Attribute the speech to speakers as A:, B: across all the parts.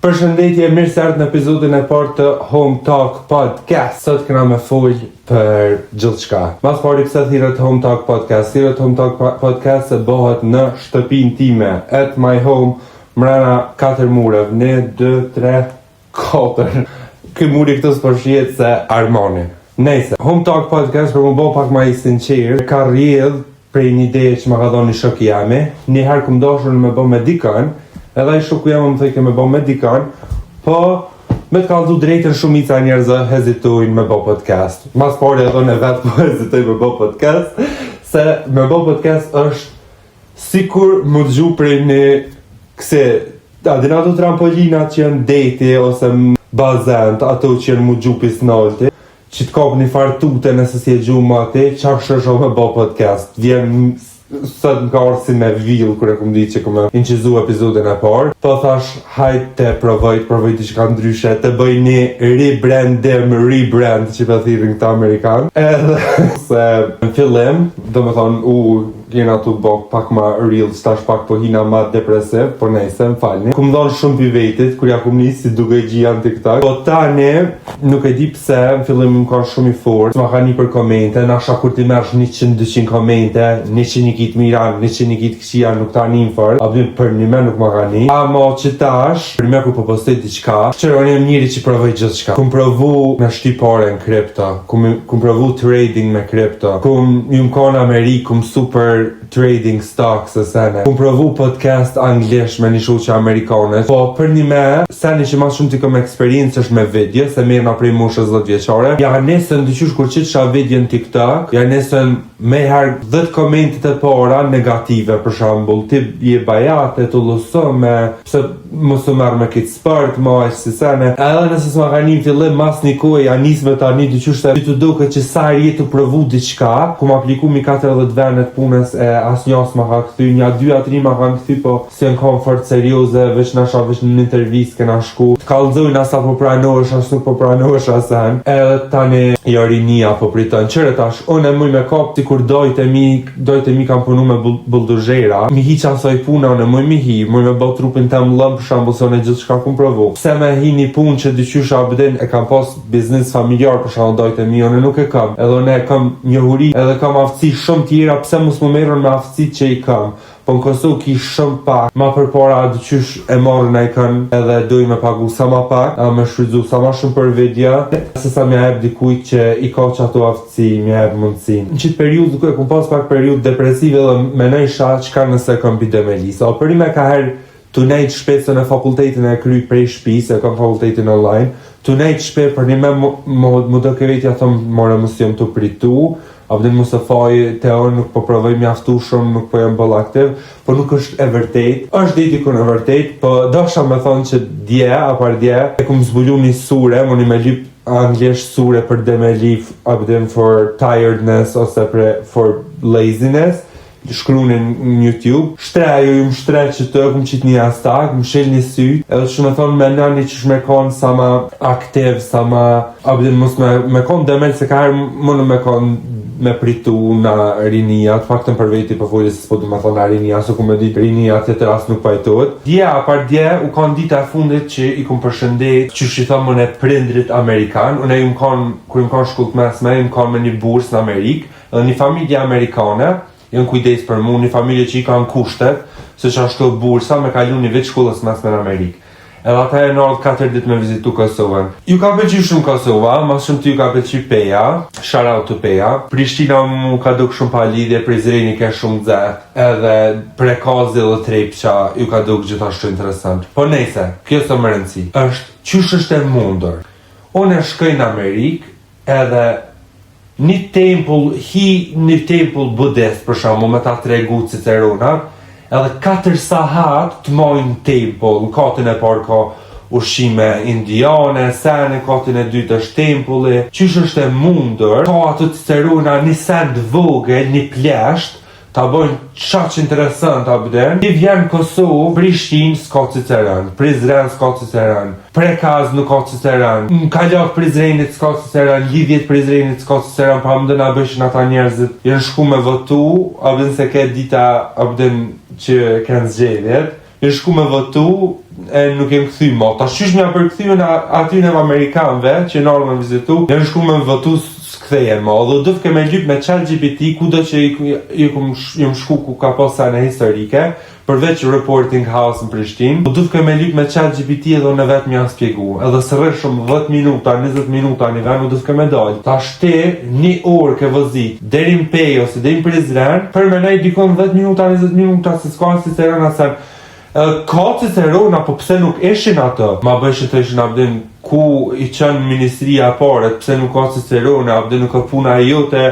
A: Përshëndetje, mirë se erdhët në episodin e parë të Home Talk Podcast. Sot kena me folj për gjithçka. Mas pari pse thirret Home Talk Podcast? Thirret Home Talk Podcast se bëhet në shtëpinë time, at my home, mrena 4 mureve, 1, 2, 3, 4. Ky muri këtu s'përshihet se Armani. Nëse Home Talk Podcast për më bë pak më i sinqert, ka rrjedh prej një ideje që më ka dhënë shoku jam. Një herë kum dashur me bë me dikën. Edhe ai shoku jam më thoi që me bë me dikën, po me të kallzu drejtën shumica njerëzve hezitojnë me bë podcast. Mas pari edhe unë vetë po hezitoj me bë podcast, se me bë podcast është sikur më dëgju prej një këse adinato trampolinat që janë deti ose bazent, ato që janë më dëgju pisnolti, që të kapë një farë tute nëse si e gjuhë më ati, qak shësho me bë podcast. Vjen sot më ka orë si me vill kër e këmë di që këmë inqizu epizodin e parë. Po thash, hajt të provoj diçka ndryshe, të bëj një rebrand që për thirin këta Amerikanë. Edhe se në fillim, do me thonë, jena të bëk pak ma real, stash pak po hina ma depresiv, por nejse, më falni. Kumë dhonë shumë për vetit, kur ja kumë njësi si duke gjia në TikTok. Po tani, nuk e di pse, në fillim më ka shumë i fort, ma ka një për komente, nasha kur ti mersh 100-200 komente, 100 një kitë miran, 100 një kitë këshia, nuk ta një fër, abdim për një me nuk ma ka një. Ama që tash, për me kur po postoj diqka, qërë unë njëri që provoj gjithë qka. Kumë provu me shtypare në kripto, kumë provu trading me kripto, kumë ka në Amerikë, kumë super trading stocks e sene. Kumë provu podcast anglisht me një shuqe amerikane. Po për një me, sene që mas shumë t'i kom eksperiencë është me video, se mirë nga prej moshës 10 vjeqare. Ja nesën dyqysh kur qitë qa video në TikTok, ja nesën me herë 10 komentit e para negative, për shambull, ti je bajate, të lusome, pse mësë merë me kitë spërt, ma e që si sene. Edhe nëse s'ma ka një fillim mas një kohë, ja nisë me ta një dyqysh se të duke që sa jetu provu diqka, kum apliku mi 40 venet punës e as njës ma ka këthy, nja 2-3 ma ka këthy, po si në komfort serioze, veç nasha veç në intervjist kena shku. Të kalzojnë asa po pranohesh, as nuk po pranohesh asen. Edhe tani jari një po priton. Qëre tash, unë e muj me kap ti kur dojt e mi kam punu me bulduzhera. Mi hi që asoj puna, unë e muj mi hi, muj me bë trupin tem lëm, për shambull se unë e gjithë shka kum provu. Pse me hi një pun që dyqysh abdin e kam pas biznis familjar, për shambull dojt e mi, unë nuk e kam. Edhe unë e kam njohuri, edhe kam aftësi shumë tjera, pse mus më merën me aftësit që i kam. Po në Kosovë ki shumë pak, ma për para dyqysh e marrën e i kanë edhe doj me pagu sa ma pak, a me shfrytzu sa ma shumë për video, se sa mja eb dikujt që i ka që ato aftësi, mja eb mundësin. Në qitë periud, duke kum pas pak periud depresive dhe me nejsha qka nëse kam bide me lisa. O për i me ka herë të nejtë shpesën e fakultetin e kry prej shpis, e kam fakultetin online, të nejtë shpe për një me më do kevetja thëmë more mësë jom të pritu, abdin mu se faj të onë nuk po provoj mjaftu shumë, nuk po jem bëll aktiv, po nuk është e vërtet. është diti kun e vërtet, po dosha me thonë që e kum zbulu një sure, më një me lip anglisht sure për dhe me lip abdin for tiredness ose for laziness, shkrunin në YouTube. Shtreju ju më shtre që të kum qit një astak, më shil një syt, edhe që me thonë me nani që shme konë sa ma aktiv, sa ma abdin mos me konë demel se ka herë më në me konë me pritu në rinia, të faktën për veti për folje se s'po du me thonë në rinia, se ku me dit rinia të të ras nuk pajtojt. Apar u kanë dita e fundit që i kum përshëndet që shi thëmë në prindrit Amerikan, unë e kër im kanë shkullt mesme, im kanë me një burs në Amerikë, edhe një familje Amerikane, jënë kujdes për mu, një familje që i kanë kushtet, se që ashtu bursa me kalu një vetë shkullës mesme në Amerikë. Edhe ata e në ardhë 4 dit me vizitu Kosovën. Ju ka pëlqy shumë Kosova, mas shumë të ju ka pëlqy Peja, shout out to Peja. Prishtina mu ka duk shumë pa lidhje, Prizreni ke shumë dzet, edhe Prekazi dhe Trepqa ju ka duk gjithashtu interesant. Po nejse, kjo së më rëndësi, qysh është e mundur. Unë e shkoj në Amerikë, edhe një tempull budist, për shamu, me ta tregu Ciceronat, edhe 4 sahat të mojnë tempull, në katën e parë ka ushqime indiane, sene, katën e dytë është tempulli, qysh është e mundur, ka ato Cicerona një send vogël, një plesht, ta bojnë qaq interesant abden. Ti vjen Kosovë, Prishtinë s'ka Ciceron, Prizren s'ka Ciceron, Prekaz nuk ka Ciceron, në Kalak Prizrenit s'ka Ciceron, lidhjet Prizrenit s'ka Ciceron, pa më dëna bëshin ata njerëzit, jenë shku me votu, abden se ke dita abden që kanë zgjedhjet, jenë shku me votu, nuk jem kthy më. Tash qysh më përkthyen aty në amerikanëve që normën vizitu, janë shku me votu s'kthejen më. Dhe do të kemë lyp me ChatGPT kudo që jam shku ku ka pas në historike, përveç Reporting House në Prishtinë. Do të kemë lyp me ChatGPT edhe në vetë më janë shpjegu. Edhe së shumë 10 minuta, 20 minuta në vend do të kemë dal. Tash ti 1 orë ke vozit deri në Pej ose deri në Prizren, për më nej dikon 10 minuta, 20 minuta se s'ka Cicerona sa ka Cicerona, po pse nuk ishin ato? Ma bëshë të ishin abdin ku i qënë ministria paret, pse nuk ka Cicerona, abdin nuk ka puna e jote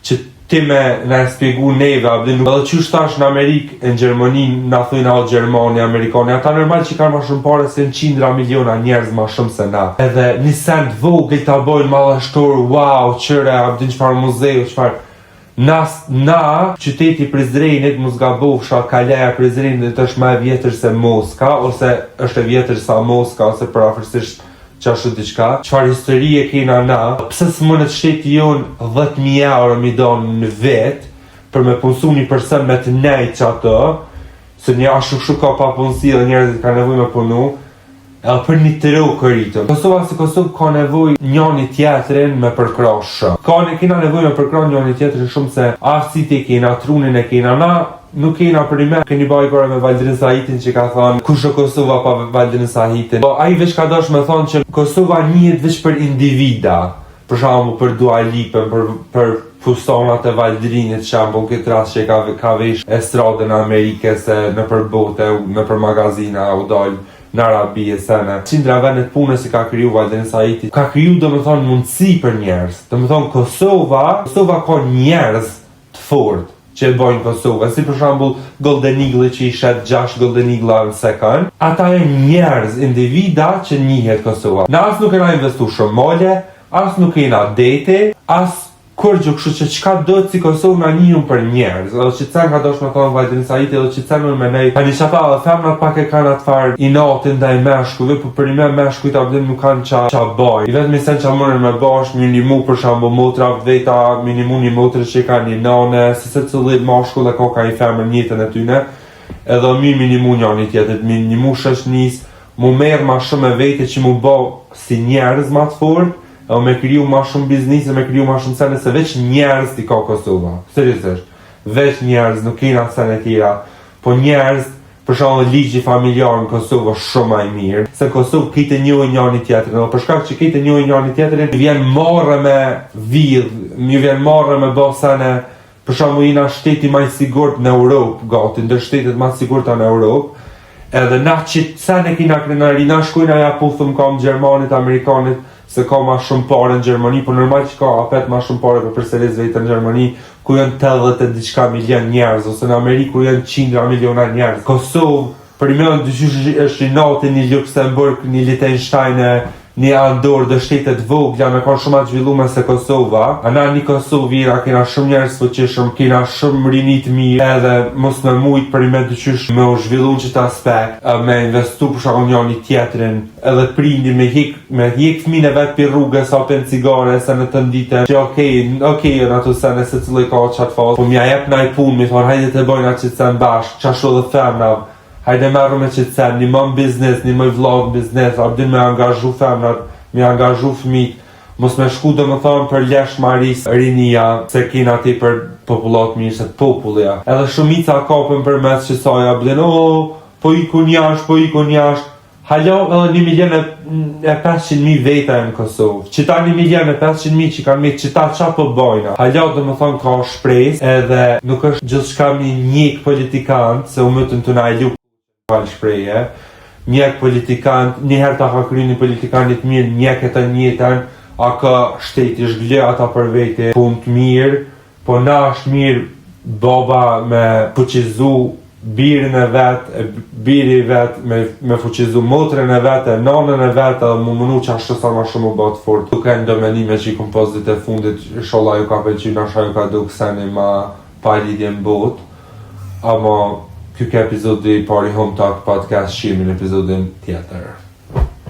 A: që ti me në spjegu neve, abdin nuk... Edhe që shtash në Amerikë, në Gjermani, në thujnë alë Gjermani, Amerikani, ata normal që kanë ma shumë pare se në 100 miliona njerëz ma shumë se na. Edhe një send vogël ta bojnë madhështor, wow, qëre, abdin qëfar muzeu, qëfar... Na, qyteti Prizrenit, mos gabov fsha Kaleja Prizrenit është më e vjetër se Moska, ose është e vjetër sa Moska, ose për afërsisht qashtu diçka. Çfarë histori e kena na? Pse s'mundet shteti jon 10.000 euro mi don në vet për me punsu një person me të nejt që ato, se një ashtu ka pa punësi dhe njerëzit ka nevojë me punu, edhe për një të rrugë këritëm. Kosova si Kosovë ka nevoj njëni tjetërin me përkrash shumë. Kena nevoj me përkrash njëni tjetërin shumë se arsit e kena, trunin e kena. Na nuk kena për ime. Keni baj kore me Valdrin Sahitin që ka thonë kush është Kosova pa Valdrin Sahitin. Po ai veç ka dosh me thonë që Kosova njihet veç për individa. Për shembull për Dua Lipën, për fustonat e Valdrinit, shembull këtë rast që ka vesh estradën e Amerikës në për bote, në për magazina u dal në Arabi e sene. Qindra vendet punës si ka kriju Valdrin Sahiti, ka kriju do më thonë mundësi për njerëz. Do më thonë Kosova ka njerëz të fort që e bojnë Kosova. Si për shembull Golden Eagle që i shet 6 Golden Eagle në sekund. Ata e njerëz, individa që njihet Kosova. Në as nuk e na investu shumë mole, as nuk e na dete, as kur gjë kështu që çka do të si Kosovë na njihun për njerëz, edhe që cen ka dosh me thonë Valdrin Sahiti, edhe që cen me nej. Tani çata femnat pak e kanë atë farë i natin ndaj meshkujve, por për një meshkujt abdin nuk kanë qa baj. I vetëm sen qa mërën me bash, minimu për shembull motra veta, minimu një motrë që ka një nane, se secili mashkull e ka i femër njëtën e tyne, edhe minimu njëri tjetër, minimu shoqnis, mu merr ma shumë e vete që mu bë si njerëz ma të fort. Edhe me kriju ma shumë biznise, me kriju ma shumë sene, se veç njerëz t'i ka Kosova. Seriosisht, veç njerëz, nuk kena sene tjera. Po njerëz, për shembull ligji familjar në Kosovë është shumë më i mirë. Se Kosovë kite njohin njëri tjetrin, edhe për shkak që kite njohin njëri tjetrin, vjen marrë me vidh, më vjen marrë me bë sene. Për shembull jena shteti më i sigurt në Europë, gati ndër shtetet më të sigurta në Europë. Edhe na që sene kena krenari, na shkojna ja puthëm kam Gjermanit, Amerikanit, se ka ma shumë pare në Gjermani, por normal që ka apet ma shumë pare për përseris vetë në Gjermani, ku janë 80 e diçka milion njerëz, ose në Amerikë ku janë 100 miliona njerëz. Kosovë, për i mënë dyqysh është i natë një Luxemburg, një Liechtenstein, një Andorë dhe shtetet vogla me kanë shumë atë zhvillume se Kosova. Ana një Kosovë kena shumë njerëz fuqishëm, kena shumë rinit mirë, edhe mos me mujt për i me dyqysh me u zhvillu në qëtë aspekt, me investu për shakon njëni tjetrin, edhe prindi me hik fëmin e vetë për rrugë sa për në cigare, se në të ndite, që okej, në ato sene se cilë i ka qatë fasë, po mja jep na i punë, mi thonë, hajde të bojnë atë që të sen bashkë, qashtu dhe femnav, hajde merru me qëtësen, një mën biznes, një mëj vlog biznes, abdin me angazhu femnat, me angazhu fëmit, mos me shku dhe më thonë për lesh maris rinia, se kina ti për popullat mirë, se popullia. Edhe shumica kapën për mes që saj abdin, po i kun jash, halo edhe 1.500.000 veta në Kosovë. Qita 1.500.000 që kanë me qita qa për bojna. Halo dhe më thonë ka shpres, edhe nuk është gjithçka mi njek politikant, se u mëtën të na e shpreje, njek politikant, njëherë ta ka kry një politikanit mirë, njek e të njëtën, a ka shteti shglë ata për vete, punë të mirë, po na është mirë baba me fuqizu birin e vetë, biri vetë, me fuqizu motrën e vetë, nanën e vetë, edhe mu mënu që ashtë sa ma shumë u batë fort. Tuk e ndomenime që i kompozit e fundit, sholla ju ka pëlqy, nasha ju ka duk seni ma pa lidhje në botë, ama ky ka epizodi pari Home Talk Podcast, shimin epizodin tjetër.